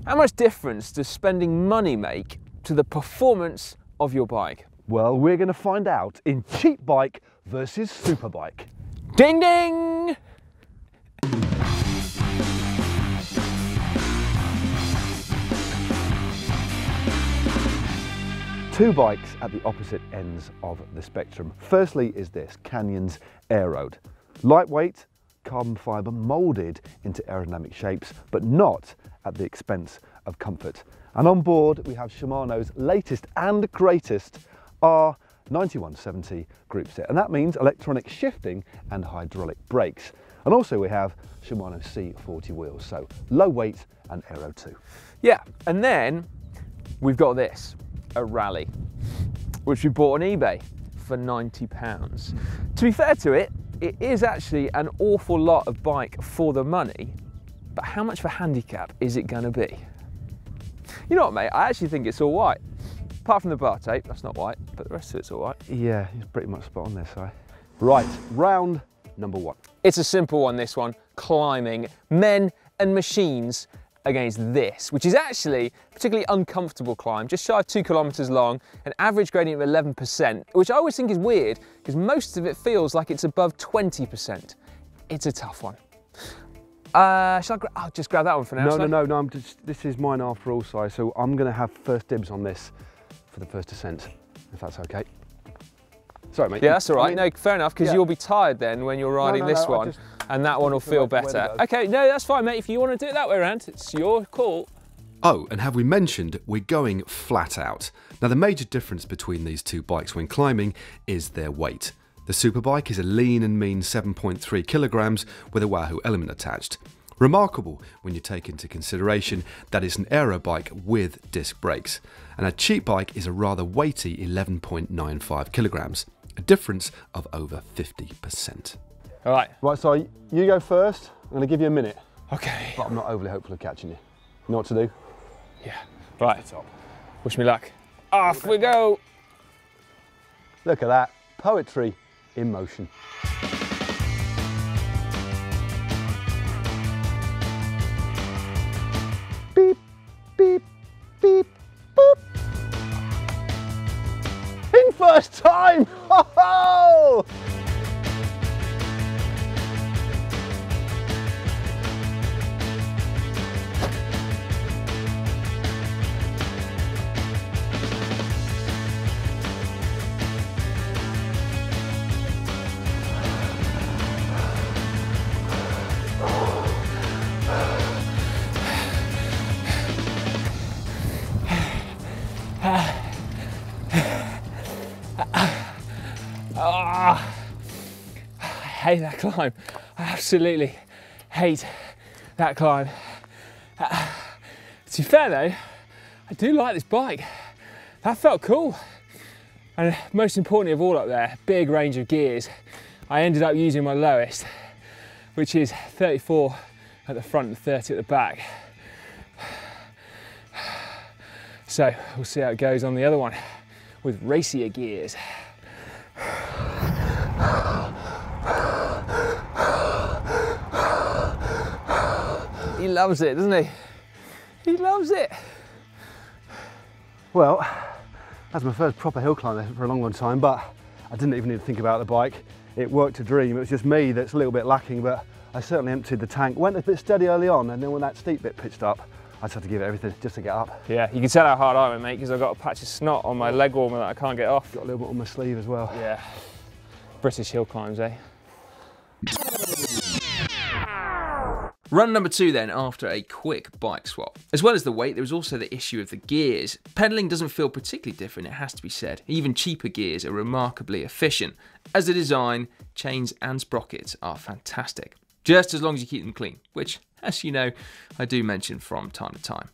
How much difference does spending money make to the performance of your bike? Well, we're going to find out in cheap bike versus Superbike. Ding ding! Two bikes at the opposite ends of the spectrum. Firstly is this, Canyon's Aeroad. Lightweight, carbon fibre moulded into aerodynamic shapes, but not at the expense of comfort. And on board we have Shimano's latest and greatest R9170 group set, and that means electronic shifting and hydraulic brakes. And also we have Shimano C40 wheels, so low weight and aero too. Yeah, and then we've got this, a Rally, which we bought on eBay for £90. To be fair to it, it is actually an awful lot of bike for the money, but how much of a handicap is it going to be? You know what, mate, I actually think it's all white. Apart from the bar tape, that's not white, but the rest of it's all right. Yeah, he's pretty much spot on this side. Right, round number one. It's a simple one, this one, climbing, men and machines against this, which is actually a particularly uncomfortable climb, just shy of 2 kilometers long, an average gradient of 11%, which I always think is weird because most of it feels like it's above 20%. It's a tough one. I'll just grab that one for now. No, this is mine after all, Si, so I'm going to have first dibs on this for the first descent, if that's okay. Sorry, mate. Yeah, that's all right. No, fair enough, because you'll be tired then when you're riding this one, and that one will feel better. Okay, no, that's fine, mate. If you want to do it that way around, it's your call. Oh, and have we mentioned we're going flat out? Now, the major difference between these two bikes when climbing is their weight. The Superbike is a lean and mean 7.3 kilograms with a Wahoo element attached. Remarkable when you take into consideration that it's an aero bike with disc brakes. And a cheap bike is a rather weighty 11.95 kilograms, a difference of over 50%. All right. Right, so you go first. I'm going to give you a minute. Okay. But I'm not overly hopeful of catching you. You know what to do? Yeah. Right. Wish me luck. Off we go. Look at that. Poetry in motion. Beep, beep, beep, boop. In first time! Ho ho! I hate that climb. I absolutely hate that climb. To be fair though, I do like this bike. That felt cool. And most importantly of all up there, big range of gears. I ended up using my lowest, which is 34 at the front and 30 at the back. So we'll see how it goes on the other one with racier gears. He loves it, doesn't he? He loves it. Well, that's my first proper hill climb for a long, long time, but I didn't even need to think about the bike. It worked a dream. It was just me that's a little bit lacking, but I certainly emptied the tank. Went a bit steady early on, and then when that steep bit pitched up, I just had to give it everything just to get up. Yeah, you can tell how hard I went, mate, because I've got a patch of snot on my leg warmer that I can't get off. Got a little bit on my sleeve as well. Yeah. British hill climbs, eh? Run number 2 then, after a quick bike swap. As well as the weight, there was also the issue of the gears. Pedalling doesn't feel particularly different, it has to be said. Even cheaper gears are remarkably efficient. As the design, chains and sprockets are fantastic. Just as long as you keep them clean, which, as you know, I do mention from time to time.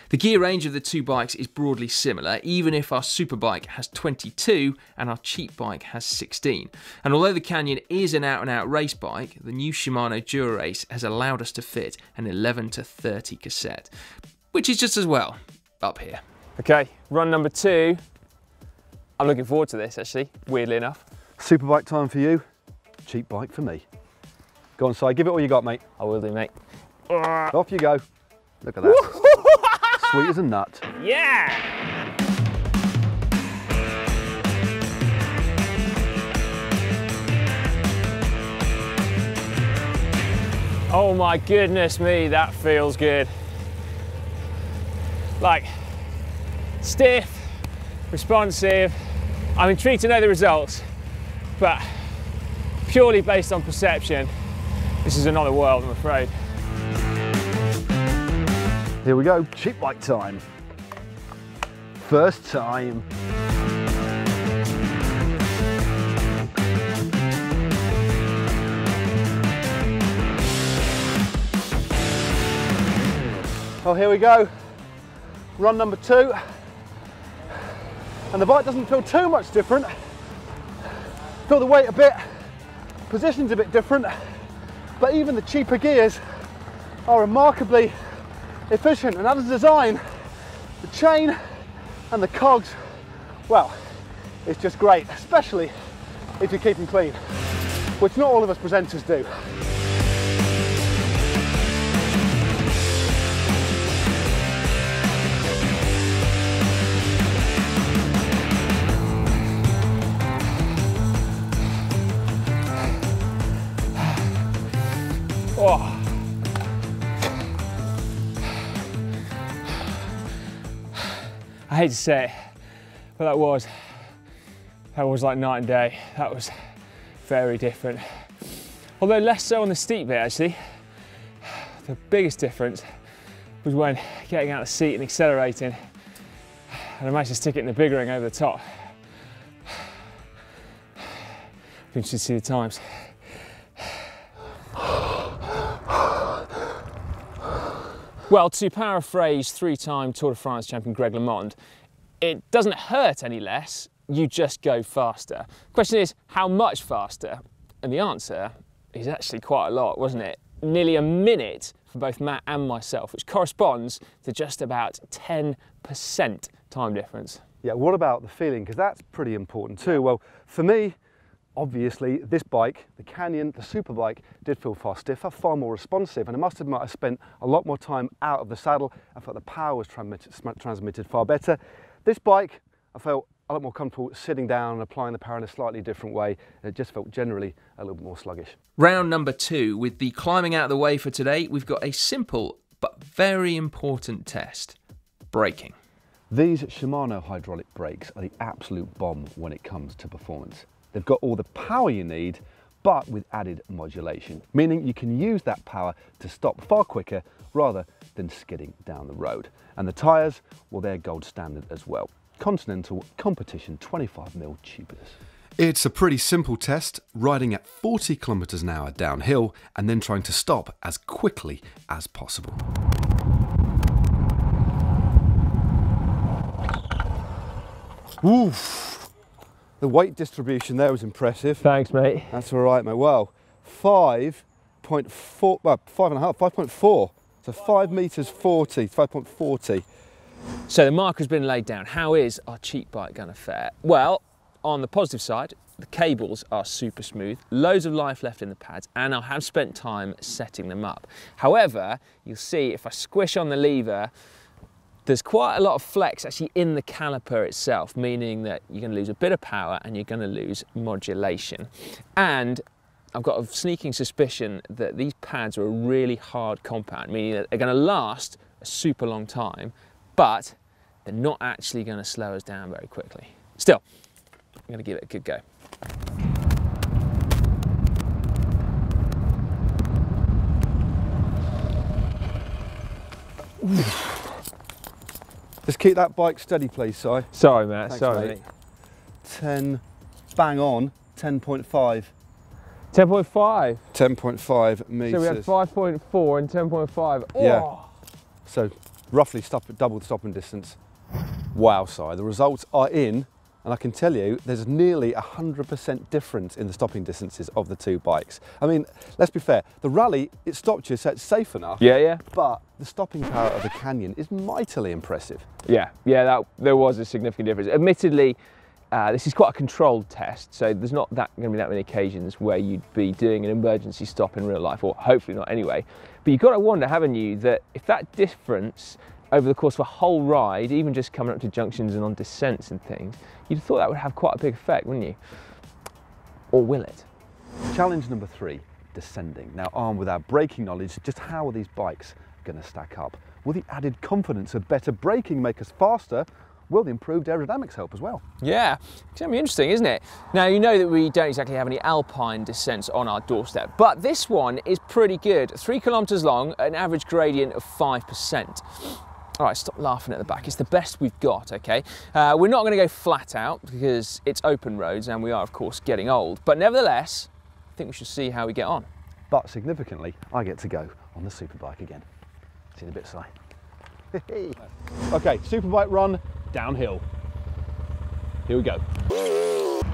The gear range of the two bikes is broadly similar, even if our Superbike has 22 and our cheap bike has 16. And although the Canyon is an out-and-out race bike, the new Shimano Dura-Ace has allowed us to fit an 11 to 30 cassette, which is just as well up here. Okay, run number 2. I'm looking forward to this, actually, weirdly enough. Superbike time for you, cheap bike for me. Go on, Si, give it all you got, mate. I will do, mate. Off you go. Look at that. sweet as a nut. Yeah! Oh my goodness me, that feels good. Like, stiff, responsive. I'm intrigued to know the results, but purely based on perception, this is another world, I'm afraid. Here we go, cheap bike time. First time. Oh, here we go. Run number 2. And the bike doesn't feel too much different. Feel the weight a bit, position's a bit different, but even the cheaper gears are remarkably efficient. And that is design, the chain and the cogs, well, it's just great, especially if you keep them clean, which not all of us presenters do. Oh. I hate to say it, but that was like night and day. That was very different. Although less so on the steep bit actually. The biggest difference was when getting out of the seat and accelerating, and I managed to stick it in the big ring over the top. I'm interested to see the times. Well, to paraphrase 3-time Tour de France champion Greg LeMond, it doesn't hurt any less, you just go faster. The question is, how much faster? And the answer is actually quite a lot, wasn't it? Nearly a minute for both Matt and myself, which corresponds to just about 10% time difference. Yeah, what about the feeling? Because that's pretty important too. Well, for me, obviously, this bike, the Canyon, the Superbike, did feel far stiffer, far more responsive, and I must admit I spent a lot more time out of the saddle. I felt the power was transmitted far better. This bike, I felt a lot more comfortable sitting down and applying the power in a slightly different way. It just felt generally a little bit more sluggish. Round number 2, with the climbing out of the way for today, we've got a simple but very important test: braking. These Shimano hydraulic brakes are the absolute bomb when it comes to performance. They've got all the power you need, but with added modulation, meaning you can use that power to stop far quicker rather than skidding down the road. And the tyres, well, they're gold standard as well. Continental Competition 25mm tubulars. It's a pretty simple test, riding at 40 kilometers an hour downhill and then trying to stop as quickly as possible. Oof. The weight distribution there was impressive. Thanks, mate. That's all right, mate. Well, 5.4, well, 5.4. So 5 meters 40, 5.40. So the marker's been laid down. How is our cheap bike going to fare? Well, on the positive side, the cables are super smooth, loads of life left in the pads, and I have spent time setting them up. However, you'll see if I squish on the lever, there's quite a lot of flex actually in the caliper itself, meaning that you're going to lose a bit of power and you're going to lose modulation. And I've got a sneaking suspicion that these pads are a really hard compound, meaning that they're going to last a super long time, but they're not actually going to slow us down very quickly. Still, I'm going to give it a good go. Just keep that bike steady, please, Si. Sorry, Matt. Thanks, sorry, mate. 10, bang on, 10.5. 10.5. 10.5 meters. So we had 5.4 and 10.5. Oh. Yeah. So roughly double the stopping distance. Wow, Si, the results are in, and I can tell you there's nearly 100% difference in the stopping distances of the two bikes. I mean, let's be fair, the Rally, it stopped you, so it's safe enough. Yeah, yeah. But the stopping power of the Canyon is mightily impressive. Yeah, there was a significant difference. Admittedly, this is quite a controlled test, so there's not going to be that many occasions where you'd be doing an emergency stop in real life, or hopefully not anyway. But you've got to wonder, haven't you, that if that difference over the course of a whole ride, even just coming up to junctions and on descents and things, you'd have thought that would have quite a big effect, wouldn't you? Or will it? Challenge number 3, descending. Now, armed with our braking knowledge, just how are these bikes going to stack up? Will the added confidence of better braking make us faster? Will the improved aerodynamics help as well? Yeah, it's going to be interesting, isn't it? Now, you know that we don't exactly have any alpine descents on our doorstep, but this one is pretty good. 3 kilometres long, an average gradient of 5%. All right, stop laughing at the back. It's the best we've got, okay? We're not going to go flat out because it's open roads and we are, of course, getting old. But nevertheless, I think we should see how we get on. But significantly, I get to go on the Superbike again. See you in a bit, Si. Okay, Superbike run downhill. Here we go.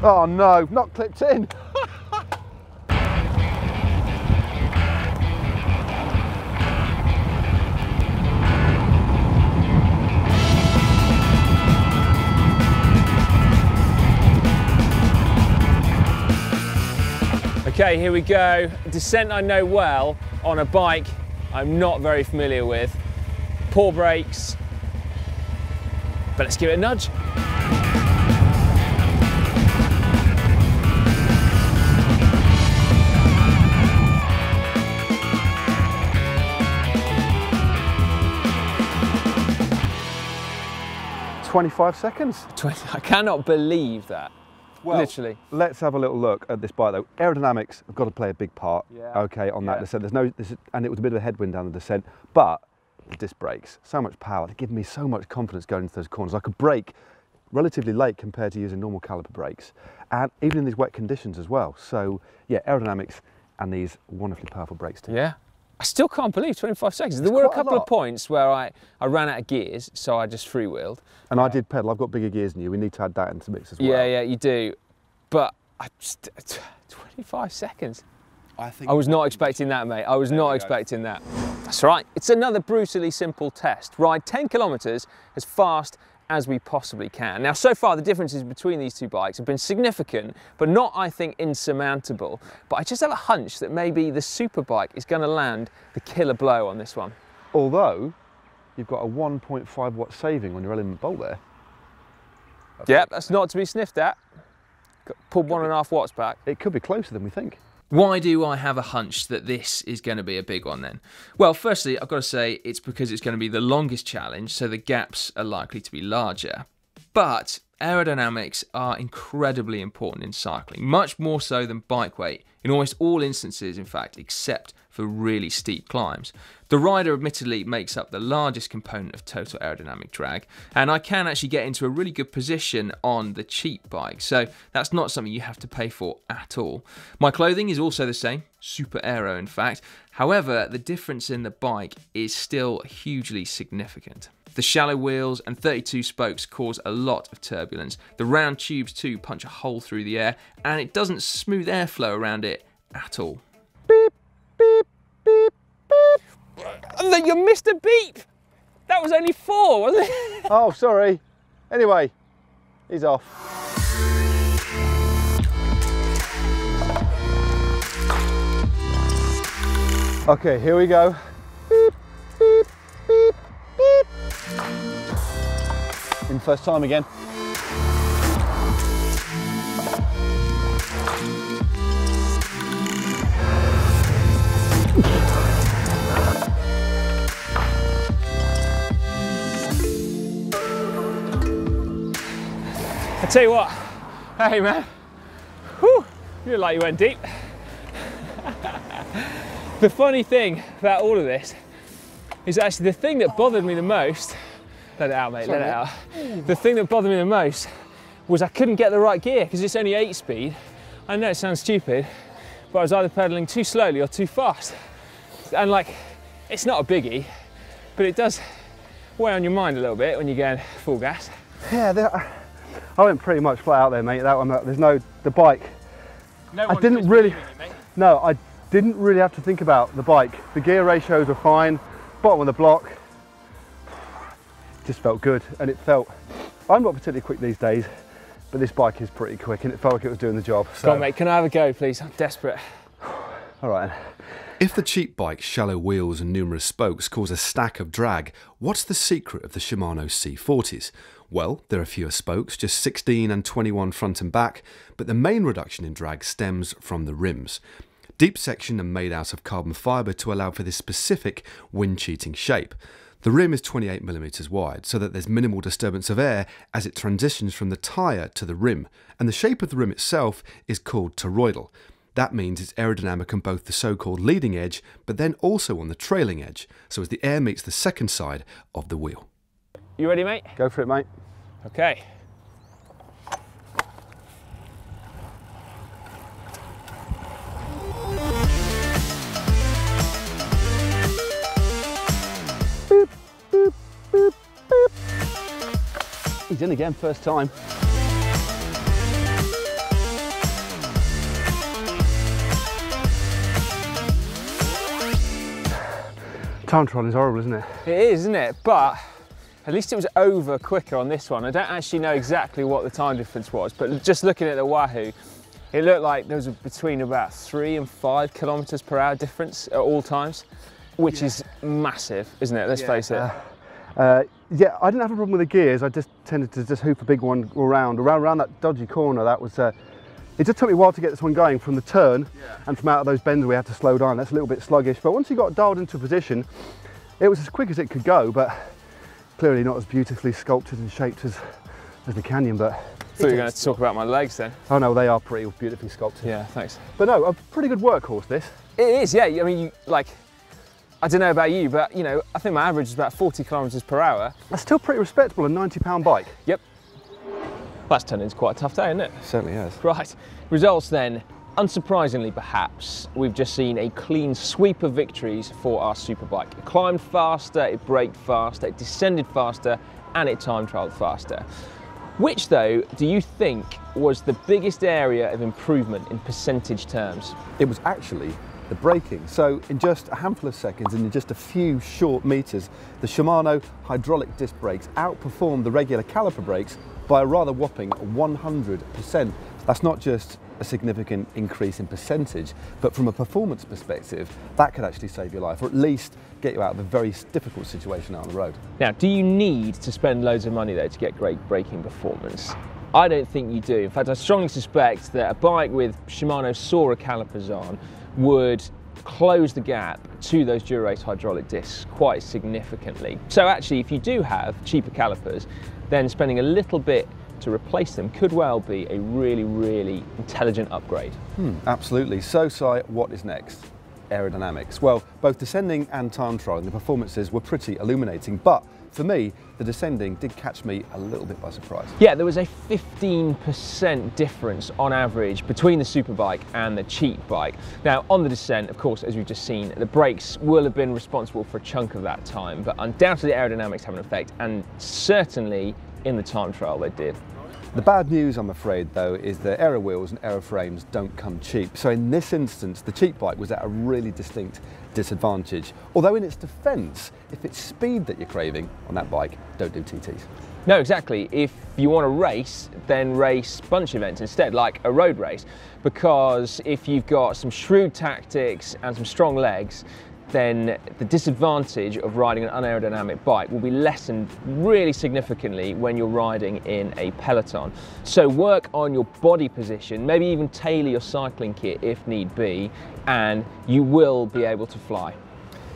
Oh no, not clipped in. Okay, here we go. A descent I know well on a bike I'm not very familiar with. Poor brakes, but let's give it a nudge. "25 seconds. 20, I cannot believe that. Well, literally. Let's have a little look at this bike though. Aerodynamics have got to play a big part, okay, on that descent. And it was a bit of a headwind down the descent, but the disc brakes, so much power, they give me so much confidence going into those corners. I could brake relatively late compared to using normal caliper brakes, and even in these wet conditions as well. So yeah, aerodynamics and these wonderfully powerful brakes too. Yeah. I still can't believe 25 seconds. There were a couple of points where I ran out of gears, so I just freewheeled. And I did pedal. I've got bigger gears than you. We need to add that into the mix as well. Yeah, you do. But 25 seconds. I was not expecting that, mate. I was not expecting that. That's right. It's another brutally simple test. Ride 10 kilometres as fast as we possibly can. Now, so far, the differences between these two bikes have been significant, but not, I think, insurmountable. But I just have a hunch that maybe the Superbike is going to land the killer blow on this one. Although, you've got a 1.5 watt saving on your element bolt there. Yep, that's not to be sniffed at. Pulled 1.5 watts back. It could be closer than we think. Why do I have a hunch that this is going to be a big one then? Well, firstly, I've got to say it's because it's going to be the longest challenge, so the gaps are likely to be larger. But aerodynamics are incredibly important in cycling, much more so than bike weight, in almost all instances, in fact, except for really steep climbs. The rider admittedly makes up the largest component of total aerodynamic drag, and I can actually get into a really good position on the cheap bike, so that's not something you have to pay for at all. My clothing is also the same, super aero in fact. However, the difference in the bike is still hugely significant. The shallow wheels and 32 spokes cause a lot of turbulence. The round tubes too punch a hole through the air, and it doesn't smooth airflow around it at all. Beep, beep, beep, beep. You missed a beep! That was only 4, wasn't it? Oh, sorry. Anyway, he's off. Okay, here we go. Beep, beep, beep, beep. In first time again. I tell you what, hey man, whew, you look like you went deep. The funny thing about all of this is actually the thing that bothered me the most, let it out mate, let it out. The thing that bothered me the most was I couldn't get the right gear because it's only 8 speed. I know it sounds stupid, but I was either pedaling too slowly or too fast. And like, it's not a biggie, but it does weigh on your mind a little bit when you're going full gas. Yeah, I went pretty much flat out there, mate. That one, there's no, the bike. No I didn't really, no, I didn't really have to think about the bike. The gear ratios were fine, bottom of the block. Just felt good, and it felt, I'm not particularly quick these days, but this bike is pretty quick, and it felt like it was doing the job. So. Come on, mate, can I have a go, please? I'm desperate. All right, If the Chiq bike's shallow wheels and numerous spokes cause a stack of drag, what's the secret of the Shimano C40s? Well, there are fewer spokes, just 16 and 21 front and back, but the main reduction in drag stems from the rims. Deep section and made out of carbon fibre to allow for this specific wind-cheating shape. The rim is 28mm wide, so that there's minimal disturbance of air as it transitions from the tyre to the rim, and the shape of the rim itself is called toroidal. That means it's aerodynamic on both the so-called leading edge, but then also on the trailing edge, so as the air meets the second side of the wheel. You ready, mate? Go for it, mate. Okay. Boop, boop, boop, boop. He's in again, first time. Time trial is horrible, isn't it? It is, isn't it? But at least it was over quicker on this one. I don't actually know exactly what the time difference was, but just looking at the Wahoo, it looked like there was between about 3 and 5 kilometers per hour difference at all times, which is massive, isn't it? Let's face it. Yeah, I didn't have a problem with the gears. I just tended to just hoop a big one around that dodgy corner. That was. It just took me a while to get this one going from the turn, and from out of those bends we had to slow down. That's a little bit sluggish, but once you got dialed into a position, it was as quick as it could go, but clearly not as beautifully sculpted and shaped as the Canyon. But I thought you were going to talk about my legs then. Oh no, they are pretty beautifully sculpted. Yeah, thanks. But no, a pretty good workhorse this. It is, yeah. I mean, I don't know about you, but you know, I think my average is about 40 kilometers per hour. That's still pretty respectable, a 90-pound bike. Yep. That's turned into quite a tough day, isn't it? Certainly has. Right, results then. Unsurprisingly perhaps, we've just seen a clean sweep of victories for our Superbike. It climbed faster, it braked faster, it descended faster, and it time trialled faster. Which though, do you think was the biggest area of improvement in percentage terms? It was actually the braking. So in just a handful of seconds and in just a few short meters, the Shimano hydraulic disc brakes outperformed the regular caliper brakes by a rather whopping 100%. That's not just a significant increase in percentage, but from a performance perspective, that could actually save your life, or at least get you out of a very difficult situation out on the road. Now, do you need to spend loads of money though to get great braking performance? I don't think you do. In fact, I strongly suspect that a bike with Shimano Sora calipers on would close the gap to those Dura-Ace hydraulic discs quite significantly. So actually, if you do have cheaper calipers, then spending a little bit to replace them could well be a really, really intelligent upgrade. Absolutely. So, Si, what is next? Aerodynamics. Well, both descending and time trialling, the performances were pretty illuminating, but for me, the descending did catch me a little bit by surprise. Yeah, there was a 15% difference on average between the Superbike and the Chiq bike. Now, on the descent, of course, as we've just seen, the brakes will have been responsible for a chunk of that time, but undoubtedly aerodynamics have an effect, and certainly in the time trial they did. The bad news, I'm afraid, though, is that aero wheels and aero frames don't come cheap. So in this instance, the Chiq bike was at a really distinct disadvantage. Although in its defence, if it's speed that you're craving on that bike, don't do TTs. No, exactly. If you want to race, then race bunch events instead, like a road race. Because if you've got some shrewd tactics and some strong legs, then the disadvantage of riding an unaerodynamic bike will be lessened really significantly when you're riding in a peloton. So work on your body position, maybe even tailor your cycling kit if need be, and you will be able to fly.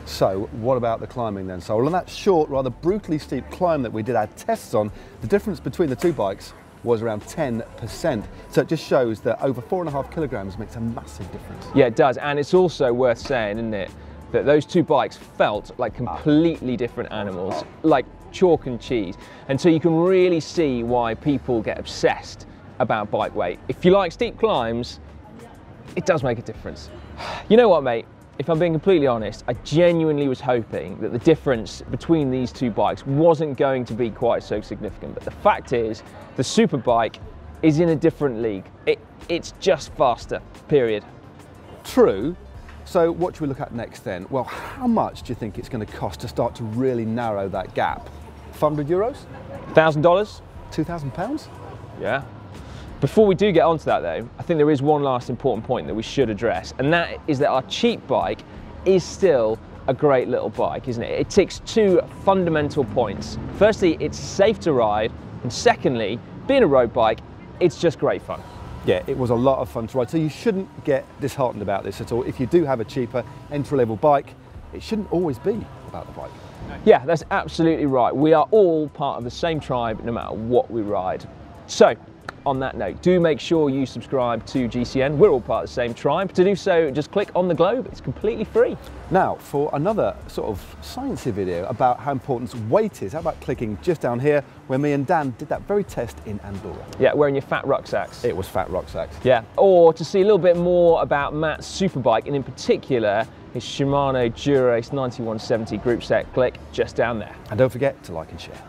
So what about the climbing then? So on that short, rather brutally steep climb that we did our tests on, the difference between the two bikes was around 10%. So it just shows that over 4.5 kilograms makes a massive difference. Yeah, it does, and it's also worth saying, isn't it, that those two bikes felt like completely different animals, like chalk and cheese. And so you can really see why people get obsessed about bike weight. If you like steep climbs, it does make a difference. You know what, mate? If I'm being completely honest, I genuinely was hoping that the difference between these two bikes wasn't going to be quite so significant. But the fact is, the Superbike is in a different league. It's just faster, period. True. So what should we look at next then? Well, how much do you think it's going to cost to start to really narrow that gap? 500 euros? $1,000? £2,000? Yeah. Before we do get onto that though, I think there is one last important point that we should address, and that is that our Chiq bike is still a great little bike, isn't it? It ticks two fundamental points. Firstly, it's safe to ride, and secondly, being a road bike, it's just great fun. Yeah, it was a lot of fun to ride, so you shouldn't get disheartened about this at all. If you do have a cheaper entry-level bike, it shouldn't always be about the bike. Yeah, that's absolutely right. We are all part of the same tribe, no matter what we ride. So, on that note, do make sure you subscribe to GCN. We're all part of the same tribe. To do so, just click on the globe. It's completely free. Now, for another sort of sciencey video about how important weight is, how about clicking just down here where me and Dan did that very test in Andorra? Yeah, wearing your fat rucksacks. It was fat rucksacks. Yeah, or to see a little bit more about Matt's Superbike, and in particular, his Shimano Dura-Ace R9170 group set, click just down there. And don't forget to like and share.